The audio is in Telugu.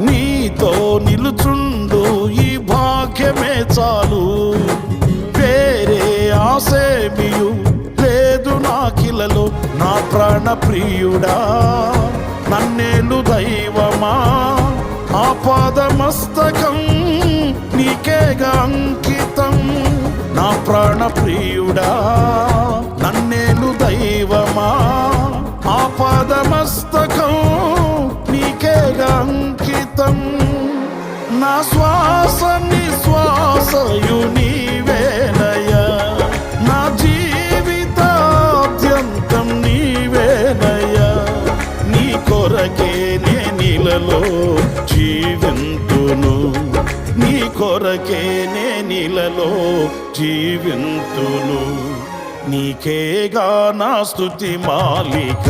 నీతో నిలుచుండు ఈ భాగ్యమే చాలు. వేరే ఆసేమియు లేదు నాకిలలో. నా ప్రాణ ప్రియుడా నన్నేలు దైవమా, ఆపాదమస్తకం నీకేగా అంకితం. నా ప్రాణ ప్రియుడా నన్నేలు దైవమా, ఆపాదమస్తకం నీకేగా అంకితం. నా శ్వాస నిశ్వాసయు నీవేనయ్యా, నా జీవితాద్యంతం నీవేనయ్యా. నీ కొరకే నే నీలలో జీవింతును, నీ కొరకే నే నీలలో జీవింతును. నీకేగా నా స్తుతి మాలిక.